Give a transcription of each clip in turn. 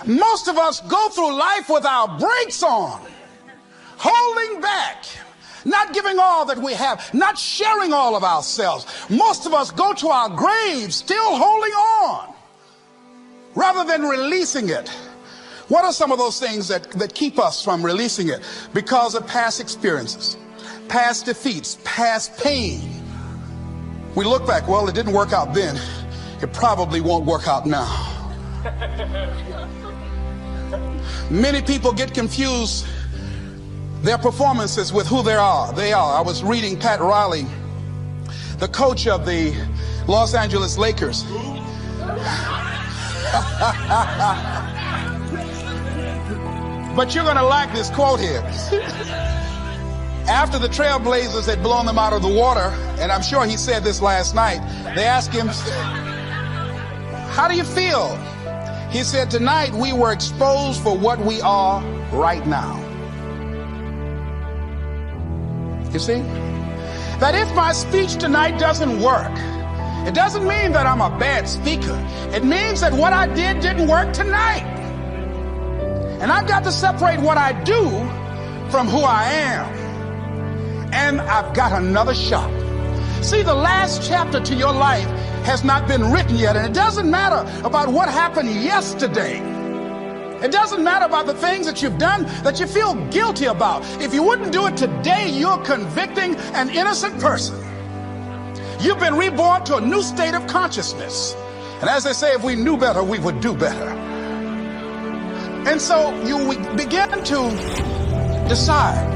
Most of us go through life with our brakes on, holding back, not giving all that we have, not sharing all of ourselves. Most of us go to our graves still holding on rather than releasing it. What are some of those things that keep us from releasing it? Because of past experiences, past defeats, past pain. We look back, well, it didn't work out then. It probably won't work out now. Many people get confused their performances with who they are. I was reading Pat Riley, the coach of the Los Angeles Lakers. But you're going to like this quote here. After the Trailblazers had blown them out of the water, and I'm sure he said this last night, they asked him, how do you feel? He said, tonight we were exposed for what we are right now. You see? That if my speech tonight doesn't work, it doesn't mean that I'm a bad speaker. It means that what I did didn't work tonight. And I've got to separate what I do from who I am. And I've got another shot. See, the last chapter to your life has not been written yet. And it doesn't matter about what happened yesterday. It doesn't matter about the things that you've done that you feel guilty about. If you wouldn't do it today, you're convicting an innocent person. You've been reborn to a new state of consciousness. And as they say, if we knew better, we would do better. And so you begin to decide,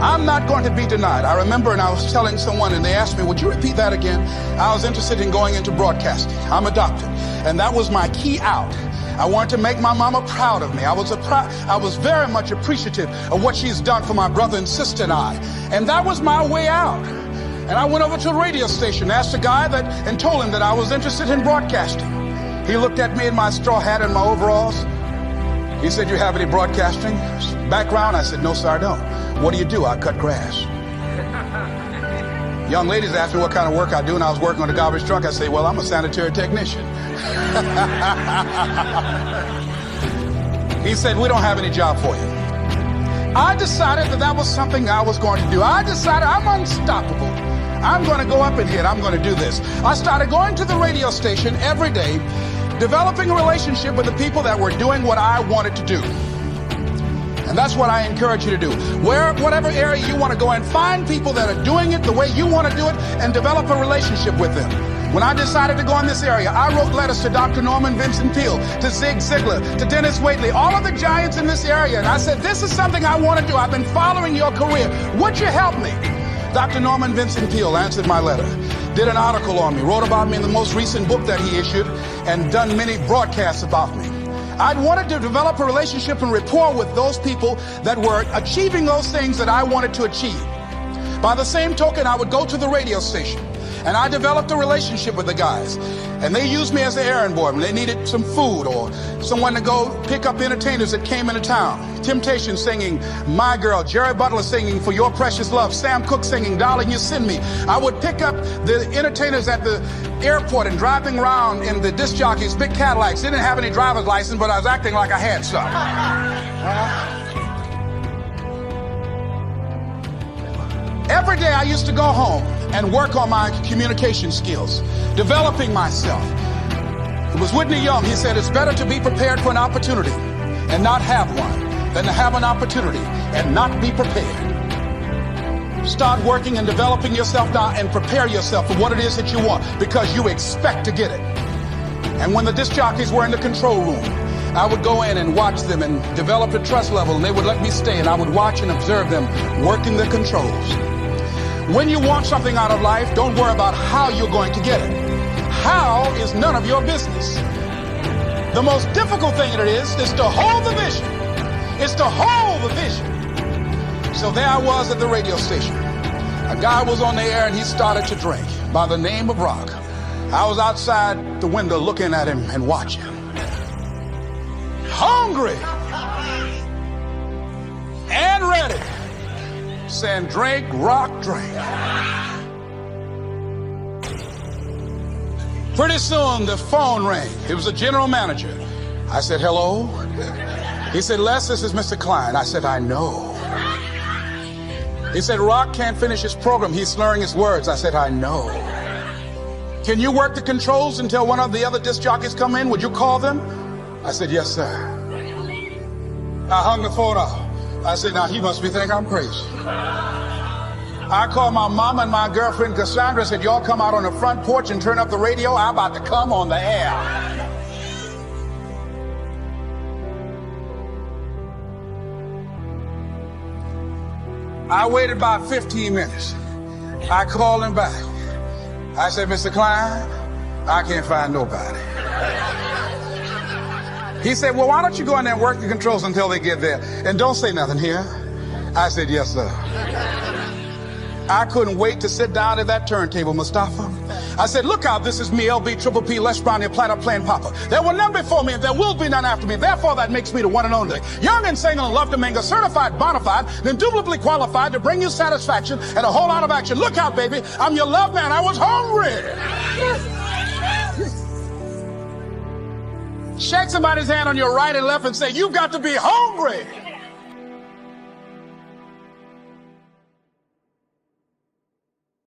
I'm not going to be denied. I remember, and I was telling someone, and they asked me, would you repeat that again? I was interested in going into broadcasting. I'm a doctor, and that was my key out. I wanted to make my mama proud of me. I was very much appreciative of what she's done for my brother and sister and I. And that was my way out. And I went over to a radio station, asked a guy and told him that I was interested in broadcasting. He looked at me in my straw hat and my overalls. He said, you have any broadcasting background? I said, no, sir, I don't. What do you do? I cut grass. Young ladies asked me what kind of work I do, and I was working on a garbage truck. I say, well, I'm a sanitary technician. He said, we don't have any job for you. I decided that was something I was going to do. I decided I'm unstoppable. I'm going to go up in here and I'm going to do this. I started going to the radio station every day, developing a relationship with the people that were doing what I wanted to do. And that's what I encourage you to do. Whatever area you want to go and find people that are doing it the way you want to do it and develop a relationship with them. When I decided to go in this area, I wrote letters to Dr. Norman Vincent Peale, to Zig Ziglar, to Dennis Waitley, all of the giants in this area. And I said, this is something I want to do. I've been following your career. Would you help me? Dr. Norman Vincent Peale answered my letter, did an article on me, wrote about me in the most recent book that he issued, and done many broadcasts about me. I'd wanted to develop a relationship and rapport with those people that were achieving those things that I wanted to achieve. By the same token, I would go to the radio station, and I developed a relationship with the guys. And they used me as an errand boy when they needed some food or someone to go pick up entertainers that came into town. Temptation singing My Girl, Jerry Butler singing For Your Precious Love, Sam Cooke singing Darling You Send Me. I would pick up the entertainers at the airport and driving around in the disc jockeys, big Cadillacs. Didn't have any driver's license, but I was acting like I had some. Every day I used to go home and work on my communication skills, developing myself. It was Whitney Young. He said, it's better to be prepared for an opportunity and not have one than to have an opportunity and not be prepared. Start working and developing yourself now and prepare yourself for what it is that you want, because you expect to get it. And when the disc jockeys were in the control room, I would go in and watch them and develop a trust level, and they would let me stay, and I would watch and observe them working the controls. When you want something out of life, don't worry about how you're going to get it. How is none of your business. The most difficult thing it is to hold the vision. It's to hold the vision. So there I was at the radio station. A guy was on the air and he started to drink by the name of Rock. I was outside the window looking at him and watching. Hungry and ready. Saying, drink, Rock, drink. Pretty soon the phone rang. It was the general manager. I said, hello? He said, Les, this is Mr. Klein. I said, I know. He said, Rock can't finish his program. He's slurring his words. I said, I know. Can you work the controls until one of the other disc jockeys come in? Would you call them? I said, yes, sir. I hung the phone up. I said, now he must be thinking I'm crazy. I called my mom and my girlfriend Cassandra, said, y'all come out on the front porch and turn up the radio. I'm about to come on the air. I waited about 15 minutes. I called him back. I said, Mr. Klein, I can't find nobody. He said, well, why don't you go in there and work the controls until they get there? And don't say nothing here. I said, yes, sir. I couldn't wait to sit down at that turntable, Mustafa. I said, look out, this is me, LB, Triple P, Les Brown, your planet playing Papa. There were none before me, and there will be none after me. Therefore, that makes me the one and only. Young and single and love to mingle, certified, bonafide, indubitably qualified to bring you satisfaction and a whole lot of action. Look out, baby, I'm your love man. I was hungry. Shake somebody's hand on your right and left and say, you've got to be hungry.